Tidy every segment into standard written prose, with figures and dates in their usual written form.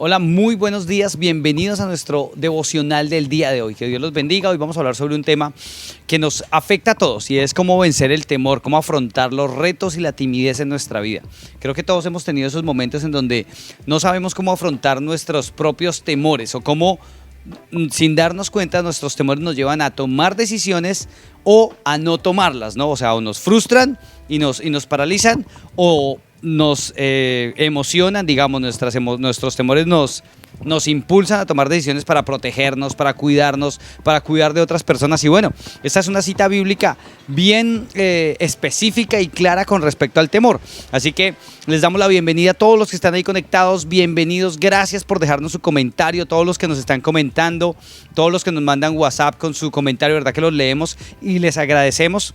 Hola, muy buenos días, bienvenidos a nuestro devocional del día de hoy. Que Dios los bendiga. Hoy vamos a hablar sobre un tema que nos afecta a todos y es cómo vencer el temor, cómo afrontar los retos y la timidez en nuestra vida. Creo que todos hemos tenido esos momentos en donde no sabemos cómo afrontar nuestros propios temores o cómo, sin darnos cuenta, nuestros temores nos llevan a tomar decisiones o a no tomarlas, ¿no? O sea, o nos frustran y nos paralizan o nos emocionan, digamos, nuestros temores nos impulsan a tomar decisiones para protegernos, para cuidarnos, para cuidar de otras personas. Y bueno, esta es una cita bíblica bien específica y clara con respecto al temor. Así que les damos la bienvenida a todos los que están ahí conectados. Bienvenidos, gracias por dejarnos su comentario, todos los que nos están comentando, todos los que nos mandan WhatsApp con su comentario, verdad que los leemos y les agradecemos.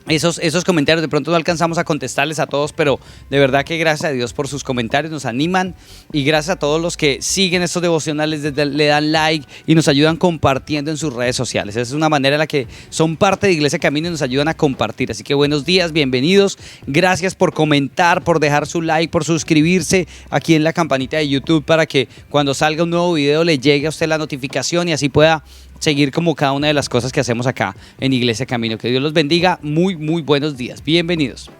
Esos comentarios de pronto no alcanzamos a contestarles a todos, pero de verdad que gracias a Dios por sus comentarios, nos animan, y gracias a todos los que siguen estos devocionales, le dan like y nos ayudan compartiendo en sus redes sociales. Esa es una manera en la que son parte de Iglesia Camino y nos ayudan a compartir. Así que buenos días, bienvenidos, gracias por comentar, por dejar su like, por suscribirse aquí en la campanita de YouTube para que cuando salga un nuevo video le llegue a usted la notificación y así pueda seguir como cada una de las cosas que hacemos acá en Iglesia Camino. Que Dios los bendiga, muy buenos días, bienvenidos.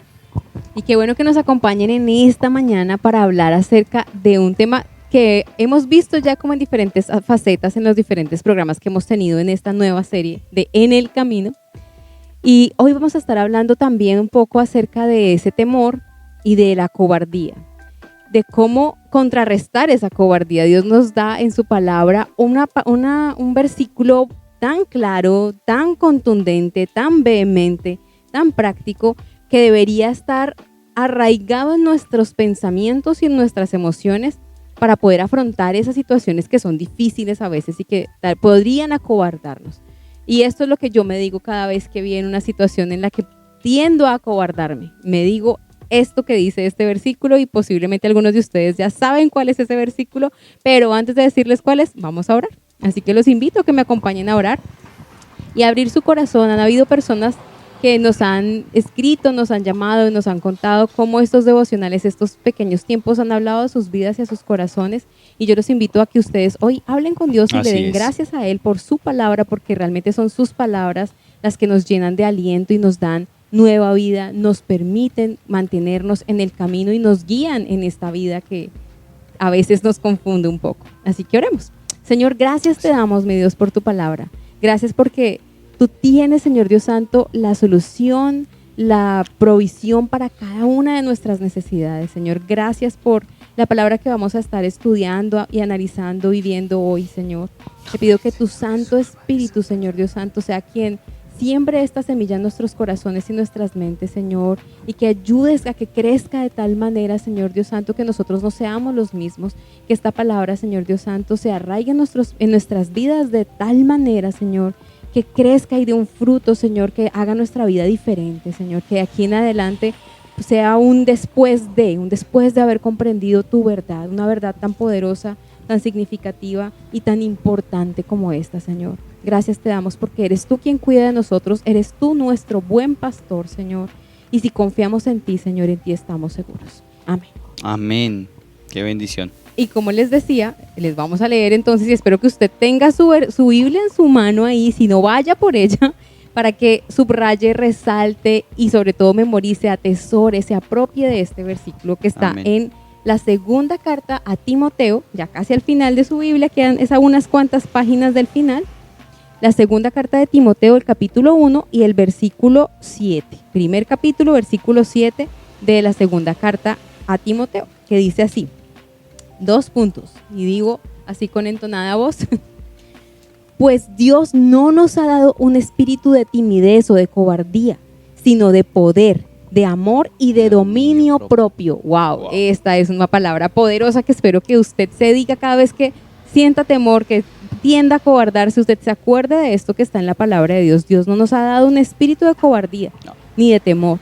Y qué bueno que nos acompañen en esta mañana para hablar acerca de un tema que hemos visto ya como en diferentes facetas en los diferentes programas que hemos tenido en esta nueva serie de En el Camino. Y hoy vamos a estar hablando también un poco acerca de ese temor y de la cobardía, de cómo contrarrestar esa cobardía. Dios nos da en su palabra un versículo tan claro, tan contundente, tan vehemente, tan práctico, que debería estar arraigado en nuestros pensamientos y en nuestras emociones para poder afrontar esas situaciones que son difíciles a veces y que podrían acobardarnos. Y esto es lo que yo me digo cada vez que viene una situación en la que tiendo a acobardarme. Me digo esto que dice este versículo, y posiblemente algunos de ustedes ya saben cuál es ese versículo, pero antes de decirles cuál es, vamos a orar. Así que los invito a que me acompañen a orar y a abrir su corazón. Han habido personas que nos han escrito, nos han llamado y nos han contado cómo estos devocionales, estos pequeños tiempos han hablado a sus vidas y a sus corazones, y yo los invito a que ustedes hoy hablen con Dios y le den gracias a Él por su palabra, porque realmente son sus palabras las que nos llenan de aliento y nos dan nueva vida, nos permiten mantenernos en el camino y nos guían en esta vida que a veces nos confunde un poco. Así que oremos. Señor, gracias te damos, mi Dios, por tu palabra. Gracias porque tú tienes, Señor Dios Santo, la solución, la provisión para cada una de nuestras necesidades. Señor, gracias por la palabra que vamos a estar estudiando y analizando, viviendo hoy, Señor. Te pido que tu Santo Espíritu, Señor Dios Santo, sea quien siembre esta semilla en nuestros corazones y nuestras mentes, Señor, y que ayudes a que crezca de tal manera, Señor Dios Santo, que nosotros no seamos los mismos, que esta palabra, Señor Dios Santo, se arraigue en nuestras vidas de tal manera, Señor, que crezca y dé un fruto, Señor, que haga nuestra vida diferente, Señor, que de aquí en adelante sea un después de haber comprendido tu verdad, una verdad tan poderosa, tan significativa y tan importante como esta, Señor. Gracias te damos porque eres tú quien cuida de nosotros, eres tú nuestro buen pastor, Señor. Y si confiamos en ti, Señor, en ti estamos seguros. Amén. Amén. Qué bendición. Y como les decía, les vamos a leer entonces, y espero que usted tenga su Biblia en su mano ahí, si no vaya por ella, para que subraye, resalte y sobre todo memorice, atesore, se apropie de este versículo que está en la segunda carta a Timoteo, ya casi al final de su Biblia, quedan unas cuantas páginas del final. La segunda carta de Timoteo, el capítulo 1 y el versículo 7. Primer capítulo, versículo 7 de la segunda carta a Timoteo, que dice así, 2 puntos, y digo así con entonada voz. Pues Dios no nos ha dado un espíritu de timidez o de cobardía, sino de poder, de amor y de dominio propio. Wow, esta es una palabra poderosa que espero que usted se diga cada vez que sienta temor, que tienda a cobardarse. Usted se acuerde de esto que está en la palabra de Dios. Dios no nos ha dado un espíritu de cobardía, ni de temor,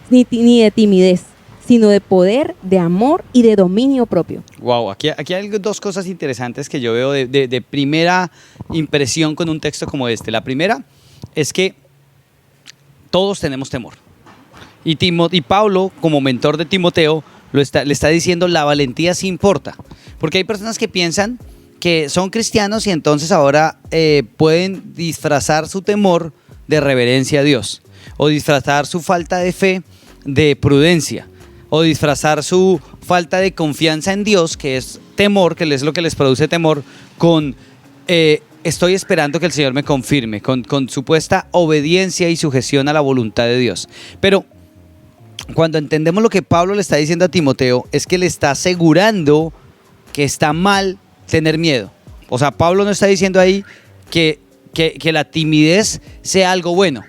ni de timidez, sino de poder, de amor y de dominio propio. Wow, aquí hay dos cosas interesantes que yo veo de primera impresión con un texto como este. La primera es que todos tenemos temor. Y Pablo, como mentor de Timoteo, le está diciendo: la valentía sí importa. Porque hay personas que piensan que son cristianos y entonces ahora pueden disfrazar su temor de reverencia a Dios, o disfrazar su falta de fe de prudencia, o disfrazar su falta de confianza en Dios, que es temor, que es lo que les produce temor, con estoy esperando que el Señor me confirme, con supuesta obediencia y sujeción a la voluntad de Dios. Pero cuando entendemos lo que Pablo le está diciendo a Timoteo, es que le está asegurando que está mal tener miedo. O sea, Pablo no está diciendo ahí que la timidez sea algo bueno.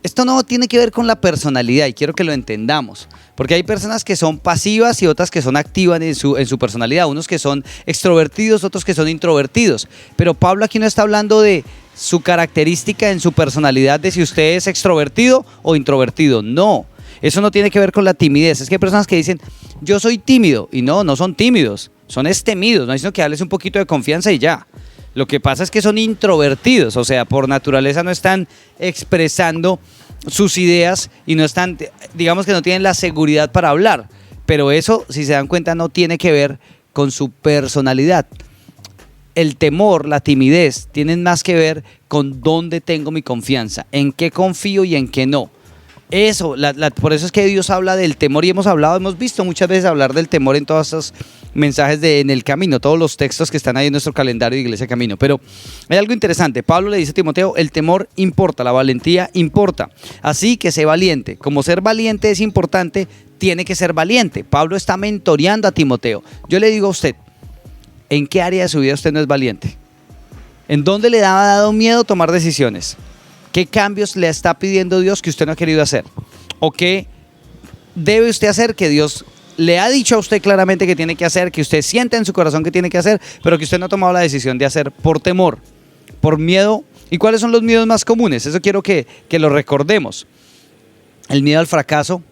Esto no tiene que ver con la personalidad y quiero que lo entendamos, porque hay personas que son pasivas y otras que son activas en su personalidad, unos que son extrovertidos, otros que son introvertidos, pero Pablo aquí no está hablando de su característica en su personalidad, de si usted es extrovertido o introvertido, no, eso no tiene que ver con la timidez. Es que hay personas que dicen, yo soy tímido, y no son tímidos, son temidos, no hay sino que darles un poquito de confianza y ya. Lo que pasa es que son introvertidos, o sea, por naturaleza no están expresando sus ideas y no están, digamos que no tienen la seguridad para hablar. Pero eso, si se dan cuenta, no tiene que ver con su personalidad. El temor, la timidez, tienen más que ver con dónde tengo mi confianza, en qué confío y en qué no. Eso, por eso es que Dios habla del temor y hemos visto muchas veces hablar del temor en todos estos mensajes en el camino, todos los textos que están ahí en nuestro calendario de Iglesia Camino. Pero hay algo interesante, Pablo le dice a Timoteo, el temor importa, la valentía importa, así que sé valiente. Como ser valiente es importante, tiene que ser valiente. Pablo está mentoreando a Timoteo. Yo le digo a usted, ¿en qué área de su vida usted no es valiente? ¿En dónde le ha dado miedo tomar decisiones? ¿Qué cambios le está pidiendo Dios que usted no ha querido hacer? ¿O qué debe usted hacer que Dios le ha dicho a usted claramente que tiene que hacer, que usted siente en su corazón que tiene que hacer, pero que usted no ha tomado la decisión de hacer por temor, por miedo? ¿Y cuáles son los miedos más comunes? Eso quiero que lo recordemos. El miedo al fracaso,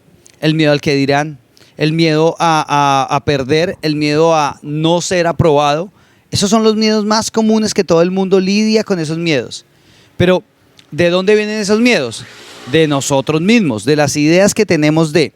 el miedo al que dirán, el miedo a perder, el miedo a no ser aprobado. Esos son los miedos más comunes que todo el mundo lidia con esos miedos. Pero ¿de dónde vienen esos miedos? De nosotros mismos, de las ideas que tenemos de.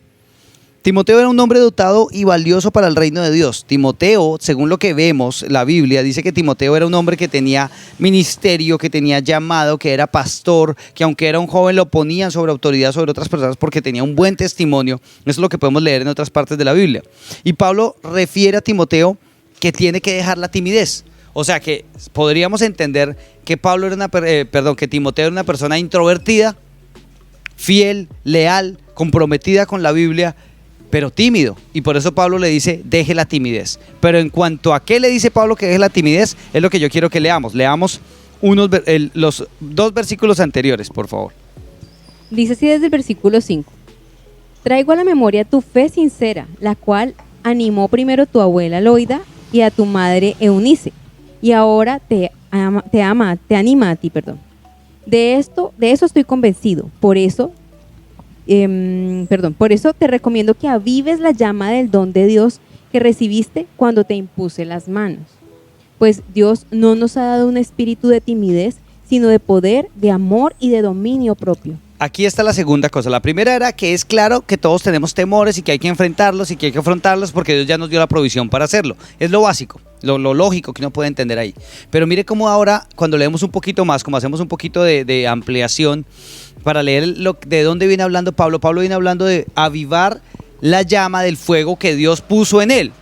Timoteo era un hombre dotado y valioso para el reino de Dios. Timoteo, según lo que vemos, la Biblia dice que Timoteo era un hombre que tenía ministerio, que tenía llamado, que era pastor, que aunque era un joven lo ponían sobre autoridad sobre otras personas porque tenía un buen testimonio. Eso es lo que podemos leer en otras partes de la Biblia. Y Pablo refiere a Timoteo que tiene que dejar la timidez. O sea que podríamos entender que que Timoteo era una persona introvertida, fiel, leal, comprometida con la Biblia, pero tímido. Y por eso Pablo le dice, deje la timidez. Pero en cuanto a qué le dice Pablo que deje la timidez, es lo que yo quiero que leamos. Leamos los 2 versículos anteriores, por favor. Dice así desde el versículo 5. Traigo a la memoria tu fe sincera, la cual animó primero tu abuela Loida y a tu madre Eunice. Y ahora te anima a ti, perdón. De eso estoy convencido. Por eso te recomiendo que avives la llama del don de Dios que recibiste cuando te impuse las manos. Pues Dios no nos ha dado un espíritu de timidez, sino de poder, de amor y de dominio propio. Aquí está la segunda cosa. La primera era que es claro que todos tenemos temores y que hay que enfrentarlos y que hay que afrontarlos porque Dios ya nos dio la provisión para hacerlo. Es lo básico, lo lógico que uno puede entender ahí. Pero mire cómo ahora, cuando leemos un poquito más, como hacemos un poquito de ampliación para leer de dónde viene hablando Pablo. Pablo viene hablando de avivar la llama del fuego que Dios puso en él.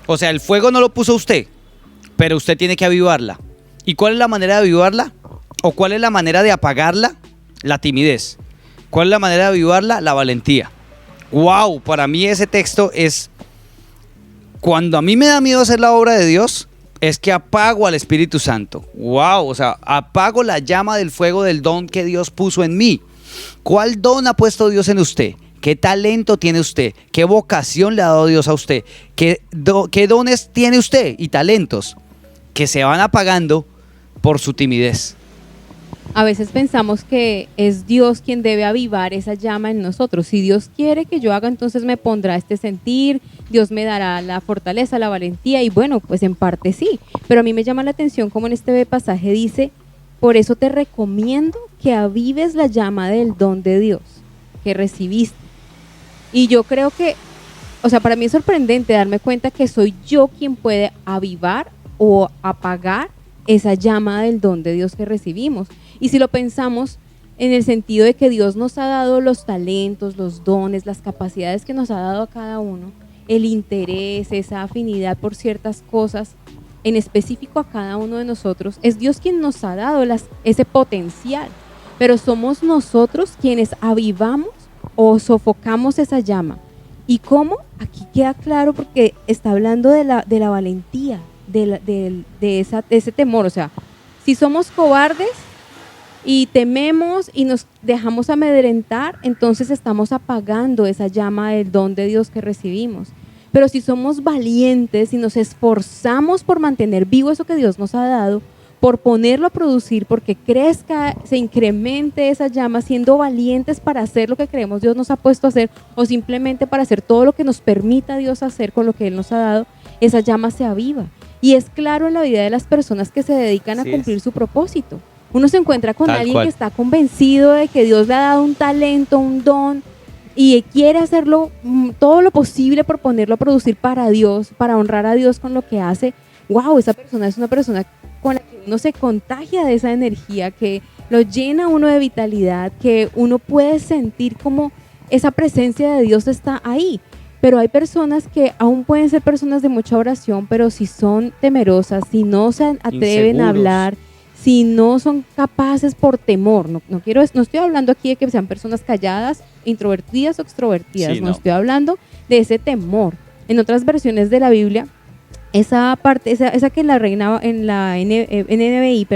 O sea, el fuego no lo puso usted, pero usted tiene que avivarla. ¿Y cuál es la manera de avivarla? ¿O cuál es la manera de apagarla? La timidez. ¿Cuál es la manera de avivarla? La valentía. ¡Wow! Para mí ese texto es... Cuando a mí me da miedo hacer la obra de Dios, es que apago al Espíritu Santo. ¡Wow! O sea, apago la llama del fuego del don que Dios puso en mí. ¿Cuál don ha puesto Dios en usted? ¿Qué talento tiene usted? ¿Qué vocación le ha dado Dios a usted? ¿Qué dones tiene usted y talentos que se van apagando por su timidez? A veces pensamos que es Dios quien debe avivar esa llama en nosotros. Si Dios quiere que yo haga, entonces me pondrá este sentir, Dios me dará la fortaleza, la valentía, y bueno, pues en parte sí. Pero a mí me llama la atención como en este pasaje dice, por eso te recomiendo que avives la llama del don de Dios que recibiste. Y yo creo que o sea, para mí es sorprendente darme cuenta que soy yo quien puede avivar o apagar esa llama del don de Dios que recibimos. Y si lo pensamos en el sentido de que Dios nos ha dado los talentos, los dones, las capacidades que nos ha dado a cada uno, el interés, esa afinidad por ciertas cosas, en específico a cada uno de nosotros, es Dios quien nos ha dado ese potencial, pero somos nosotros quienes avivamos o sofocamos esa llama. ¿Y cómo? Aquí queda claro porque está hablando de la valentía, de ese temor. O sea, si somos cobardes y tememos y nos dejamos amedrentar, entonces estamos apagando esa llama del don de Dios que recibimos. Pero si somos valientes y nos esforzamos por mantener vivo eso que Dios nos ha dado, por ponerlo a producir, porque crezca, se incremente esa llama, siendo valientes para hacer lo que creemos Dios nos ha puesto a hacer, o simplemente para hacer todo lo que nos permita Dios hacer con lo que Él nos ha dado, esa llama se aviva. Y es claro en la vida de las personas que se dedican a cumplir su propósito. Uno se encuentra con alguien que está convencido de que Dios le ha dado un talento, un don, y quiere hacerlo todo lo posible por ponerlo a producir para Dios, para honrar a Dios con lo que hace. ¡Wow! Esa persona es una persona con la que uno se contagia de esa energía, que lo llena uno de vitalidad, que uno puede sentir como esa presencia de Dios está ahí. Pero hay personas que aún pueden ser personas de mucha oración, pero si son temerosas, si no se atreven a hablar, si no son capaces por temor, no estoy hablando aquí de que sean personas calladas, introvertidas o extrovertidas, no estoy hablando de ese temor. En otras versiones de la Biblia, esa parte, esa que en la NBI,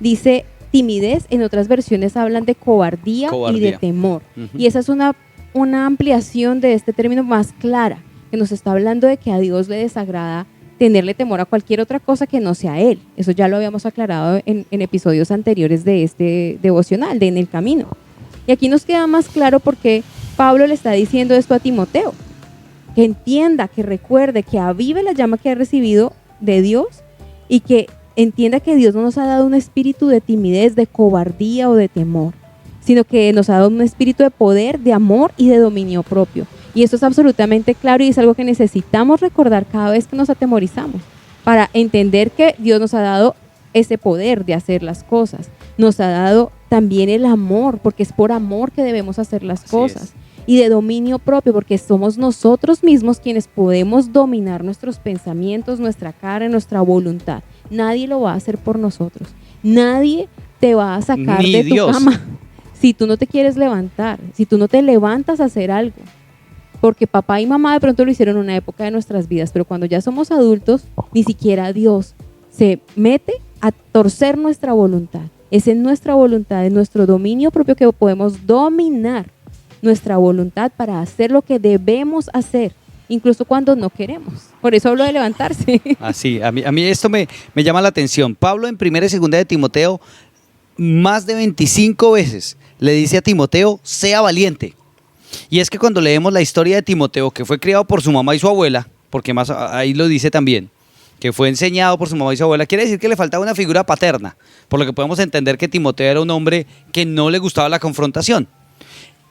dice timidez, en otras versiones hablan de cobardía. Y de temor. Y esa es una ampliación de este término más clara, que nos está hablando de que a Dios le desagrada tenerle temor a cualquier otra cosa que no sea Él. Eso ya lo habíamos aclarado en episodios anteriores de este devocional, de En el Camino. Y aquí nos queda más claro porque Pablo le está diciendo esto a Timoteo, que entienda, que recuerde, que avive la llama que ha recibido de Dios y que entienda que Dios no nos ha dado un espíritu de timidez, de cobardía o de temor, sino que nos ha dado un espíritu de poder, de amor y de dominio propio. Y esto es absolutamente claro y es algo que necesitamos recordar cada vez que nos atemorizamos, para entender que Dios nos ha dado ese poder de hacer las cosas. Nos ha dado también el amor, porque es por amor que debemos hacer las cosas. Y de dominio propio, porque somos nosotros mismos quienes podemos dominar nuestros pensamientos, nuestra carne, nuestra voluntad. Nadie lo va a hacer por nosotros. Nadie te va a sacar de tu cama si tú no te quieres levantar, si tú no te levantas a hacer algo. Porque papá y mamá de pronto lo hicieron en una época de nuestras vidas, pero cuando ya somos adultos, ni siquiera Dios se mete a torcer nuestra voluntad. Es en nuestra voluntad, en nuestro dominio propio, que podemos dominar nuestra voluntad para hacer lo que debemos hacer, incluso cuando no queremos. Por eso hablo de levantarse. Así, a mí esto me llama la atención. Pablo en 1 y 2 de Timoteo, más de 25 veces le dice a Timoteo, sea valiente. Y es que cuando leemos la historia de Timoteo, que fue criado por su mamá y su abuela, porque más ahí lo dice también, que fue enseñado por su mamá y su abuela, quiere decir que le faltaba una figura paterna, por lo que podemos entender que Timoteo era un hombre que no le gustaba la confrontación.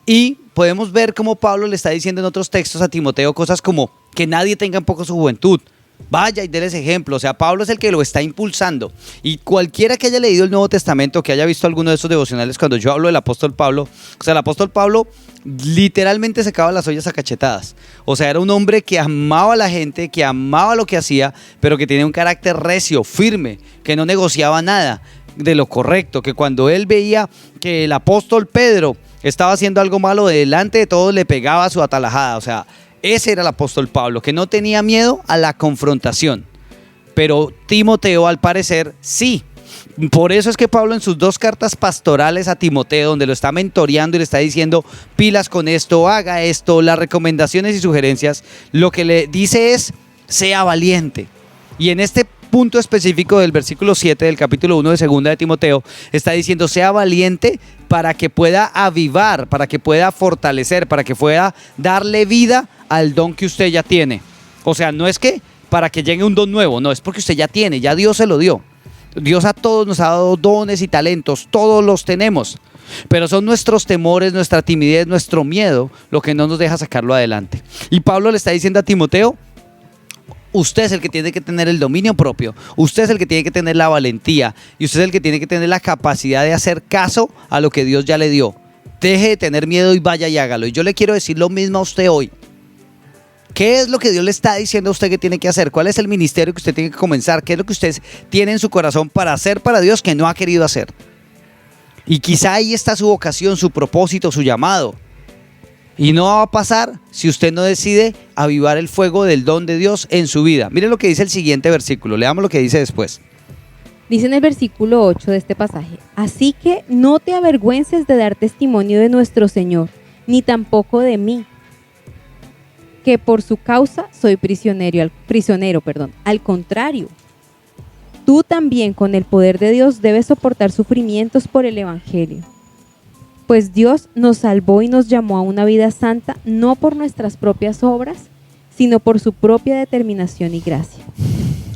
Y podemos ver cómo Pablo le está diciendo en otros textos a Timoteo cosas como que nadie tenga en poco su juventud. Vaya y déles ejemplo. O sea, Pablo es el que lo está impulsando. Y cualquiera que haya leído el Nuevo Testamento, que haya visto alguno de estos devocionales, cuando yo hablo del apóstol Pablo, o sea, el apóstol Pablo literalmente secaba las ollas a cachetadas. O sea, era un hombre que amaba a la gente, que amaba lo que hacía, pero que tenía un carácter recio, firme, que no negociaba nada de lo correcto, que cuando él veía que el apóstol Pedro estaba haciendo algo malo, delante de todos le pegaba su atalajada. O sea, ese era el apóstol Pablo, que no tenía miedo a la confrontación. Pero Timoteo, al parecer, sí. Por eso es que Pablo en sus 2 cartas pastorales a Timoteo, donde lo está mentoreando y le está diciendo pilas con esto, haga esto, las recomendaciones y sugerencias, lo que le dice es, sea valiente. Y en este punto específico del versículo 7 del capítulo 1 de 2 de Timoteo, está diciendo, sea valiente para que pueda avivar, para que pueda fortalecer, para que pueda darle vida al don que usted ya tiene. O sea, no es que para que llegue un don nuevo, no, es porque usted ya tiene, ya Dios se lo dio. Dios a todos nos ha dado dones y talentos, todos los tenemos. Pero son nuestros temores, nuestra timidez, nuestro miedo lo que no nos deja sacarlo adelante. Y Pablo le está diciendo a Timoteo: usted es el que tiene que tener el dominio propio, usted es el que tiene que tener la valentía y usted es el que tiene que tener la capacidad de hacer caso a lo que Dios ya le dio. Deje de tener miedo y vaya y hágalo. Y yo le quiero decir lo mismo a usted hoy. ¿Qué es lo que Dios le está diciendo a usted que tiene que hacer? ¿Cuál es el ministerio que usted tiene que comenzar? ¿Qué es lo que usted tiene en su corazón para hacer para Dios que no ha querido hacer? Y quizá ahí está su vocación, su propósito, su llamado. Y no va a pasar si usted no decide avivar el fuego del don de Dios en su vida. Miren lo que dice el siguiente versículo. Leamos lo que dice después. Dice en el versículo 8 de este pasaje: así que no te avergüences de dar testimonio de nuestro Señor, ni tampoco de mí, que por su causa soy prisionero. Al contrario, tú también con el poder de Dios debes soportar sufrimientos por el Evangelio. Pues Dios nos salvó y nos llamó a una vida santa, no por nuestras propias obras, sino por su propia determinación y gracia.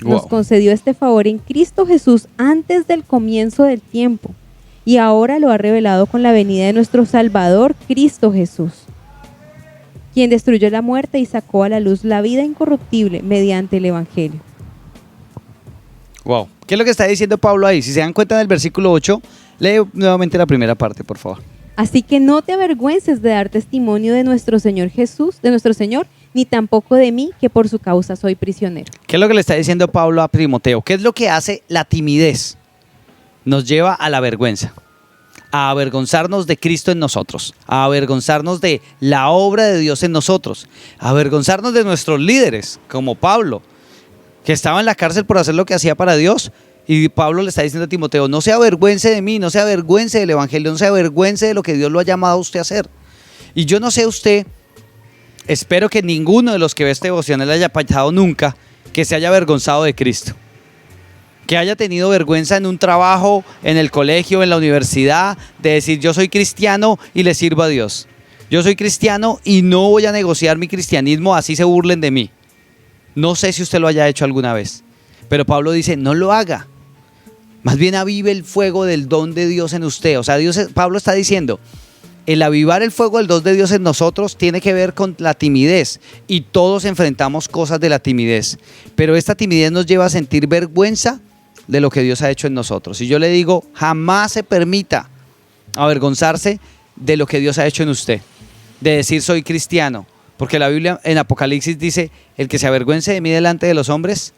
Nos concedió este favor en Cristo Jesús antes del comienzo del tiempo, y ahora lo ha revelado con la venida de nuestro Salvador, Cristo Jesús, quien destruyó la muerte y sacó a la luz la vida incorruptible mediante el Evangelio. Wow. ¿Qué es lo que está diciendo Pablo ahí? Si se dan cuenta en el versículo 8, lee nuevamente la primera parte, por favor. Así que no te avergüences de dar testimonio de nuestro Señor Jesús, de nuestro Señor, ni tampoco de mí, que por su causa soy prisionero. ¿Qué es lo que le está diciendo Pablo a Timoteo? ¿Qué es lo que hace la timidez? Nos lleva a la vergüenza, a avergonzarnos de Cristo en nosotros, a avergonzarnos de la obra de Dios en nosotros, a avergonzarnos de nuestros líderes, como Pablo, que estaba en la cárcel por hacer lo que hacía para Dios. Y Pablo le está diciendo a Timoteo: no se avergüence de mí, no se avergüence del Evangelio, no se avergüence de lo que Dios lo ha llamado a usted a hacer. Y yo no sé usted, espero que ninguno de los que ve este devocional haya pasado nunca que se haya avergonzado de Cristo. Que haya tenido vergüenza en un trabajo, en el colegio, en la universidad, de decir: yo soy cristiano y le sirvo a Dios. Yo soy cristiano y no voy a negociar mi cristianismo así se burlen de mí. No sé si usted lo haya hecho alguna vez, pero Pablo dice: no lo haga. Más bien avive el fuego del don de Dios en usted. O sea, Pablo está diciendo: el avivar el fuego del don de Dios en nosotros tiene que ver con la timidez. Y todos enfrentamos cosas de la timidez. Pero esta timidez nos lleva a sentir vergüenza de lo que Dios ha hecho en nosotros. Y yo le digo: jamás se permita avergonzarse de lo que Dios ha hecho en usted. De decir: soy cristiano. Porque la Biblia en Apocalipsis dice: el que se avergüence de mí delante de los hombres,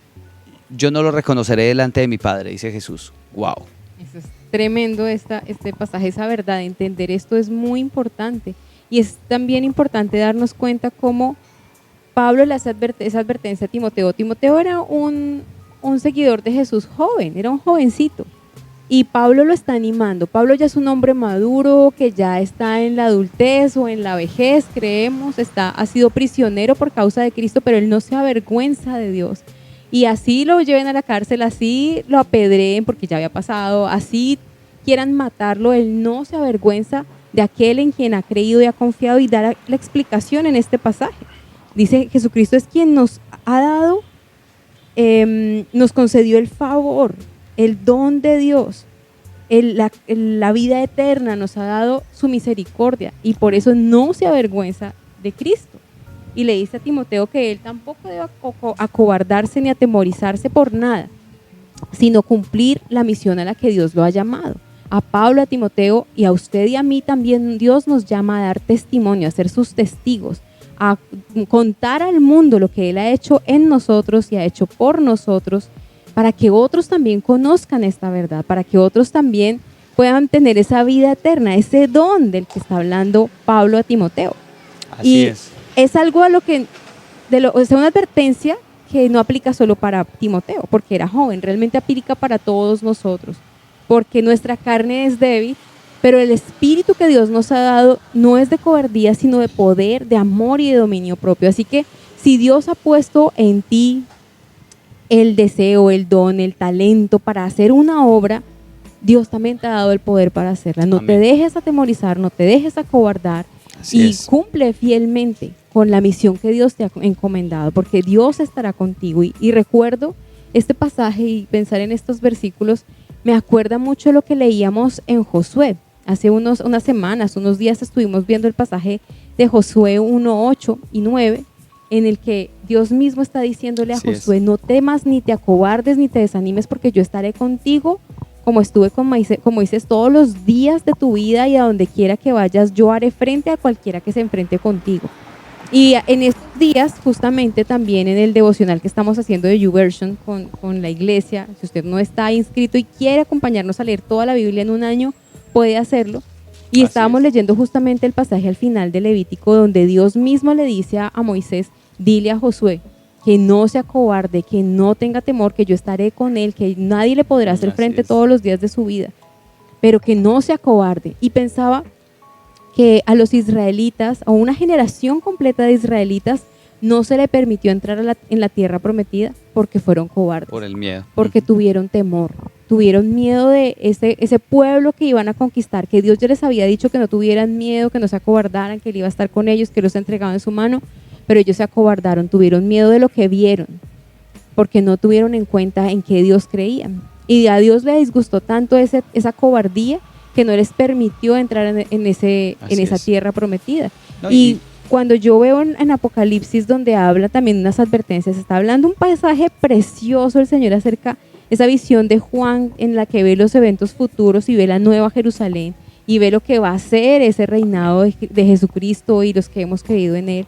yo no lo reconoceré delante de mi Padre, dice Jesús. Wow. Eso es tremendo este pasaje, esa verdad, entender esto es muy importante. Y es también importante darnos cuenta cómo Pablo le hace esa advertencia a Timoteo. Timoteo era un seguidor de Jesús joven, era un jovencito. Y Pablo lo está animando. Pablo ya es un hombre maduro, que ya está en la adultez o en la vejez, creemos, ha sido prisionero por causa de Cristo, pero él no se avergüenza de Dios. Y así lo lleven a la cárcel, así lo apedreen porque ya había pasado, así quieran matarlo, él no se avergüenza de aquel en quien ha creído y ha confiado, y da la explicación en este pasaje. Dice: Jesucristo es quien nos ha dado, nos concedió el favor, el don de Dios, la vida eterna, nos ha dado su misericordia, y por eso no se avergüenza de Cristo. Y le dice a Timoteo que él tampoco debe acobardarse ni atemorizarse por nada, sino cumplir la misión a la que Dios lo ha llamado. A Pablo, a Timoteo y a usted y a mí también Dios nos llama a dar testimonio, a ser sus testigos, a contar al mundo lo que Él ha hecho en nosotros y ha hecho por nosotros, para que otros también conozcan esta verdad, para que otros también puedan tener esa vida eterna, ese don del que está hablando Pablo a Timoteo. Así es. Es algo es una advertencia que no aplica solo para Timoteo, porque era joven, realmente aplica para todos nosotros, porque nuestra carne es débil, pero el espíritu que Dios nos ha dado no es de cobardía, sino de poder, de amor y de dominio propio. Así que si Dios ha puesto en ti el deseo, el don, el talento para hacer una obra, Dios también te ha dado el poder para hacerla. No te dejes atemorizar, no te dejes acobardar. Así es. Cumple fielmente con la misión que Dios te ha encomendado, porque Dios estará contigo. Y recuerdo este pasaje y pensar en estos versículos, me acuerda mucho lo que leíamos en Josué. hace unas semanas, unos días estuvimos viendo el pasaje de Josué 1:8 y 9, en el que Dios mismo está diciéndole a Así Josué, es. no temas ni te acobardes ni te desanimes porque yo estaré contigo como estuve con Moisés todos los días de tu vida, y a donde quiera que vayas yo haré frente a cualquiera que se enfrente contigo. Y en estos días, justamente también en el devocional que estamos haciendo de YouVersion con la iglesia, si usted no está inscrito y quiere acompañarnos a leer toda la Biblia en un año, puede hacerlo. Y Así estábamos es. leyendo justamente el pasaje al final de Levítico, donde Dios mismo le dice a Moisés, dile a Josué que no se acobarde, que no tenga temor, que yo estaré con él, que nadie le podrá hacer Así frente es. todos los días de su vida, pero que no se acobarde. Y pensaba que a los israelitas, a una generación completa de israelitas, no se le permitió entrar en la tierra prometida porque fueron cobardes, Por el miedo. porque tuvieron temor, tuvieron miedo de ese pueblo que iban a conquistar, que Dios ya les había dicho que no tuvieran miedo, que no se acobardaran, que Él iba a estar con ellos, que los entregaba en su mano, pero ellos se acobardaron, tuvieron miedo de lo que vieron, porque no tuvieron en cuenta en qué Dios creían. Y a Dios le disgustó tanto esa cobardía que no les permitió entrar en esa es. tierra prometida. No, y cuando yo veo en Apocalipsis, donde habla también unas advertencias, está hablando un pasaje precioso el Señor acerca esa visión de Juan en la que ve los eventos futuros y ve la nueva Jerusalén y ve lo que va a ser ese reinado de Jesucristo y los que hemos creído en Él.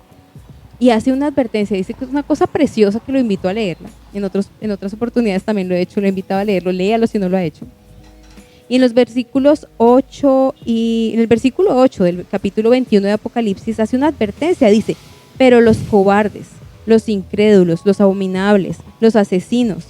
Y hace una advertencia, dice que es una cosa preciosa, que lo invito a leerla. En otras oportunidades también lo he hecho, lo he invitado a leerlo, léalo si no lo ha hecho. Y en el versículo 8 del capítulo 21 de Apocalipsis hace una advertencia, dice, pero los cobardes, los incrédulos, los abominables, los asesinos,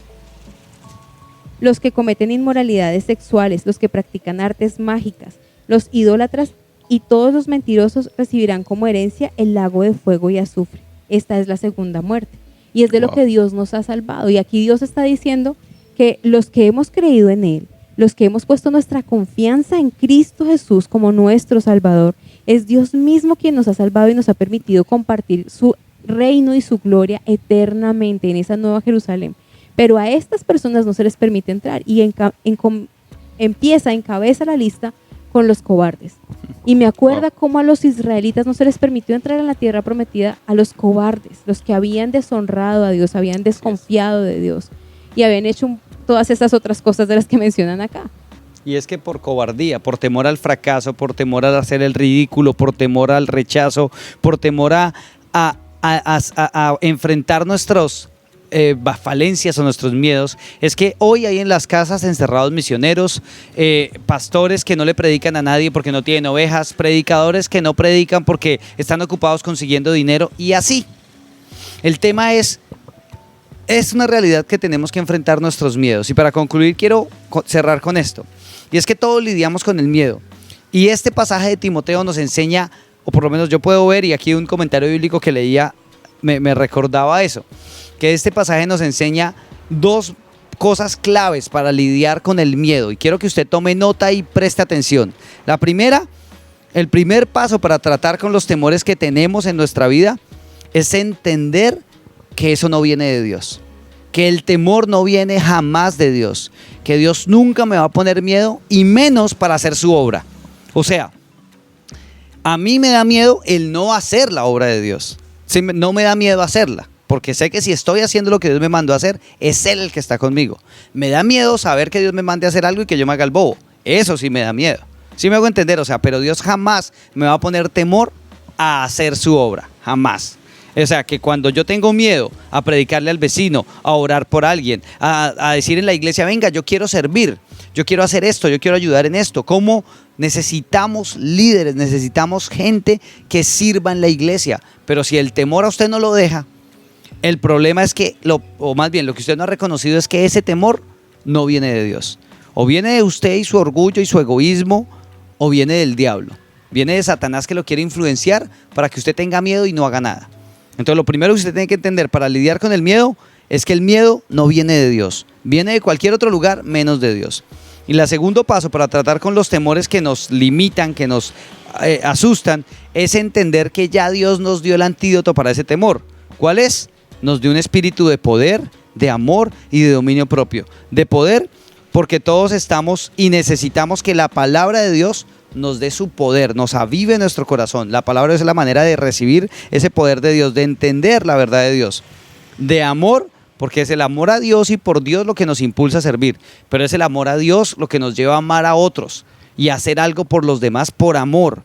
los que cometen inmoralidades sexuales, los que practican artes mágicas, los idólatras y todos los mentirosos recibirán como herencia el lago de fuego y azufre. Esta es la segunda muerte. Y es de lo que Dios nos ha salvado. Y aquí Dios está diciendo que los que hemos creído en Él, los que hemos puesto nuestra confianza en Cristo Jesús como nuestro Salvador, es Dios mismo quien nos ha salvado y nos ha permitido compartir su reino y su gloria eternamente en esa nueva Jerusalén. Pero a estas personas no se les permite entrar y encabeza la lista con los cobardes. Y me acuerda cómo a los israelitas no se les permitió entrar en la tierra prometida, a los cobardes, los que habían deshonrado a Dios, habían desconfiado de Dios y habían hecho todas esas otras cosas de las que mencionan acá. Y es que por cobardía, por temor al fracaso, por temor a hacer el ridículo, por temor al rechazo, por temor a enfrentar nuestros falencias o nuestros miedos, es que hoy hay en las casas encerrados misioneros, pastores que no le predican a nadie porque no tienen ovejas, predicadores que no predican porque están ocupados consiguiendo dinero, y así. El tema es una realidad que tenemos que enfrentar nuestros miedos. Y para concluir quiero cerrar con esto, y es que todos lidiamos con el miedo, y este pasaje de Timoteo nos enseña, o por lo menos yo puedo ver, y aquí un comentario bíblico que leía me recordaba eso, que este pasaje nos enseña dos cosas claves para lidiar con el miedo, y quiero que usted tome nota y preste atención. La primera, el primer paso para tratar con los temores que tenemos en nuestra vida es entender que eso no viene de Dios, que el temor no viene jamás de Dios, que Dios nunca me va a poner miedo, y menos para hacer su obra. O sea, a mí me da miedo el no hacer la obra de Dios. Sí, no me da miedo hacerla, porque sé que si estoy haciendo lo que Dios me mandó a hacer, es Él el que está conmigo. Me da miedo saber que Dios me mande a hacer algo y que yo me haga el bobo. Eso sí me da miedo. Sí me hago entender, o sea, pero Dios jamás me va a poner temor a hacer su obra, jamás. O sea, que cuando yo tengo miedo a predicarle al vecino, a orar por alguien, a decir en la iglesia, venga, yo quiero servir, yo quiero hacer esto, yo quiero ayudar en esto. ¿Cómo? Necesitamos líderes, necesitamos gente que sirva en la iglesia. Pero si el temor a usted no lo deja, el problema es que, o más bien lo que usted no ha reconocido es que ese temor no viene de Dios. O viene de usted y su orgullo y su egoísmo, o viene del diablo. Viene de Satanás, que lo quiere influenciar para que usted tenga miedo y no haga nada. Entonces lo primero que usted tiene que entender para lidiar con el miedo es que el miedo no viene de Dios, viene de cualquier otro lugar menos de Dios. Y el segundo paso para tratar con los temores que nos limitan, que nos asustan, es entender que ya Dios nos dio el antídoto para ese temor. ¿Cuál es? Nos dio un espíritu de poder, de amor y de dominio propio. De poder porque todos estamos y necesitamos que la palabra de Dios nos dé su poder, nos avive nuestro corazón. La palabra es la manera de recibir ese poder de Dios, de entender la verdad de Dios. De amor, porque es el amor a Dios y por Dios lo que nos impulsa a servir, pero es el amor a Dios lo que nos lleva a amar a otros y a hacer algo por los demás por amor.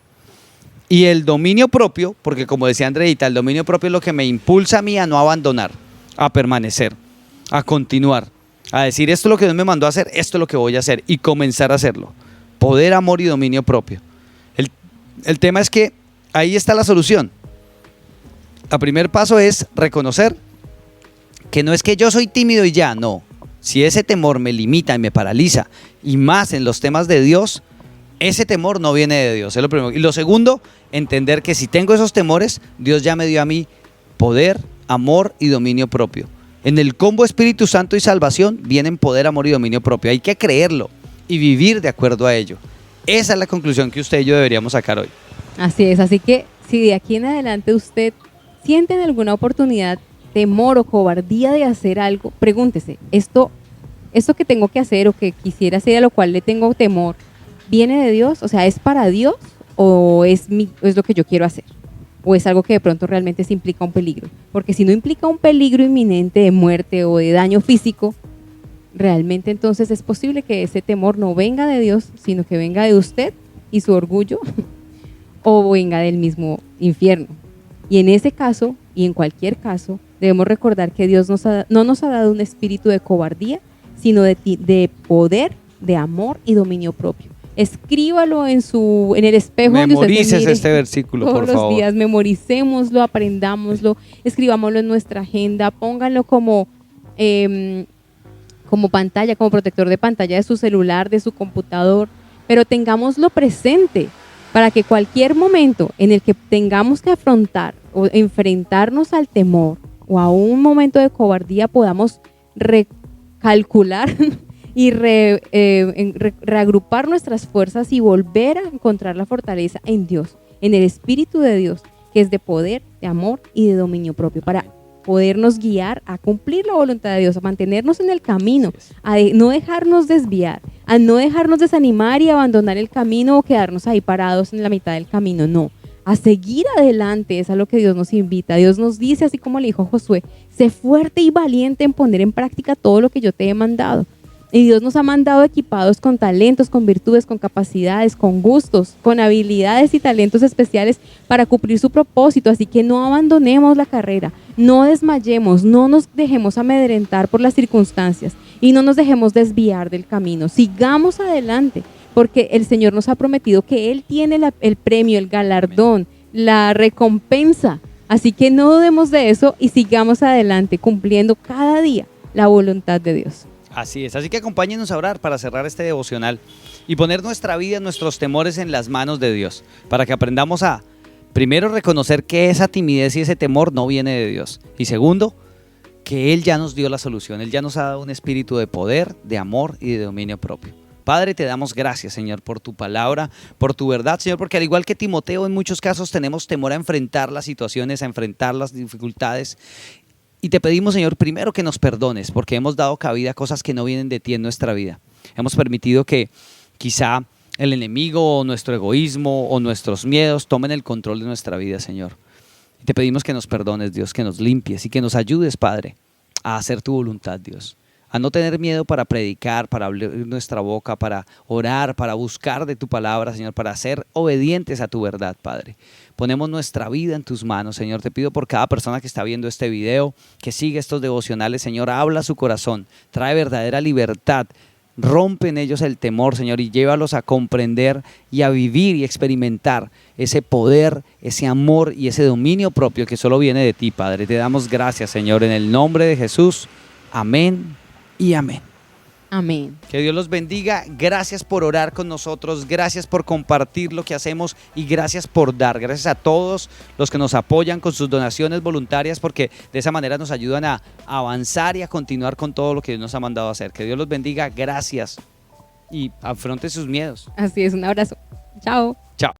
Y el dominio propio, porque como decía Andreita, el dominio propio es lo que me impulsa a mí a no abandonar, a permanecer, a continuar, a decir esto es lo que Dios me mandó a hacer, esto es lo que voy a hacer y comenzar a hacerlo. Poder, amor y dominio propio. El tema es que ahí está la solución. El primer paso es reconocer que no es que yo soy tímido y ya, no. Si ese temor me limita y me paraliza, y más en los temas de Dios, ese temor no viene de Dios, es lo primero. Y lo segundo, entender que si tengo esos temores, Dios ya me dio a mí poder, amor y dominio propio. En el combo Espíritu Santo y salvación vienen poder, amor y dominio propio. Hay que creerlo y vivir de acuerdo a ello. Esa es la conclusión que usted y yo deberíamos sacar hoy. Así es, así que si de aquí en adelante usted siente en alguna oportunidad temor o cobardía de hacer algo, pregúntese, ¿esto que tengo que hacer o que quisiera hacer a lo cual le tengo temor, viene de Dios? O sea, ¿es para Dios o es lo que yo quiero hacer? ¿O es algo que de pronto realmente sí implica un peligro? Porque si no implica un peligro inminente de muerte o de daño físico, realmente entonces es posible que ese temor no venga de Dios, sino que venga de usted y su orgullo o venga del mismo infierno. Y en ese caso, y en cualquier caso, debemos recordar que Dios no nos ha dado un espíritu de cobardía, sino de poder, de amor y dominio propio. Escríbalo en el espejo. Memorices este versículo, por favor. Todos los días, memoricémoslo, aprendámoslo, escribámoslo en nuestra agenda, pónganlo como pantalla, como protector de pantalla de su celular, de su computador, pero tengámoslo presente para que cualquier momento en el que tengamos que afrontar o enfrentarnos al temor o a un momento de cobardía podamos recalcular y reagrupar nuestras fuerzas y volver a encontrar la fortaleza en Dios, en el Espíritu de Dios, que es de poder, de amor y de dominio propio, para podernos guiar a cumplir la voluntad de Dios, a mantenernos en el camino, a no dejarnos desviar, a no dejarnos desanimar y abandonar el camino o quedarnos ahí parados en la mitad del camino, no. A seguir adelante, es a lo que Dios nos invita. Dios nos dice, así como le dijo a Josué, sé fuerte y valiente en poner en práctica todo lo que yo te he mandado. Y Dios nos ha mandado equipados con talentos, con virtudes, con capacidades, con gustos, con habilidades y talentos especiales para cumplir su propósito. Así que no abandonemos la carrera, no desmayemos, no nos dejemos amedrentar por las circunstancias y no nos dejemos desviar del camino. Sigamos adelante, porque el Señor nos ha prometido que Él tiene el premio, el galardón, la recompensa. Así que no dudemos de eso y sigamos adelante cumpliendo cada día la voluntad de Dios. Así es, así que acompáñenos a orar para cerrar este devocional y poner nuestra vida, nuestros temores en las manos de Dios, para que aprendamos a, primero, reconocer que esa timidez y ese temor no viene de Dios, y segundo, que Él ya nos dio la solución, Él ya nos ha dado un espíritu de poder, de amor y de dominio propio. Padre, te damos gracias, Señor, por tu palabra, por tu verdad, Señor, porque al igual que Timoteo, en muchos casos tenemos temor a enfrentar las situaciones, a enfrentar las dificultades. Y te pedimos, Señor, primero que nos perdones, porque hemos dado cabida a cosas que no vienen de ti en nuestra vida. Hemos permitido que quizá el enemigo o nuestro egoísmo o nuestros miedos tomen el control de nuestra vida, Señor. Y te pedimos que nos perdones, Dios, que nos limpies y que nos ayudes, Padre, a hacer tu voluntad, Dios. A no tener miedo para predicar, para abrir nuestra boca, para orar, para buscar de tu palabra, Señor, para ser obedientes a tu verdad, Padre. Ponemos nuestra vida en tus manos, Señor. Te pido por cada persona que está viendo este video, que sigue estos devocionales, Señor, habla su corazón, trae verdadera libertad, rompe en ellos el temor, Señor, y llévalos a comprender y a vivir y experimentar ese poder, ese amor y ese dominio propio que solo viene de ti, Padre. Te damos gracias, Señor, en el nombre de Jesús. Amén y amén. Amén. Que Dios los bendiga. Gracias por orar con nosotros, gracias por compartir lo que hacemos y gracias por dar. Gracias a todos los que nos apoyan con sus donaciones voluntarias, porque de esa manera nos ayudan a avanzar y a continuar con todo lo que Dios nos ha mandado a hacer. Que Dios los bendiga. Gracias y afronte sus miedos. Así es, un abrazo. Chao. Chao.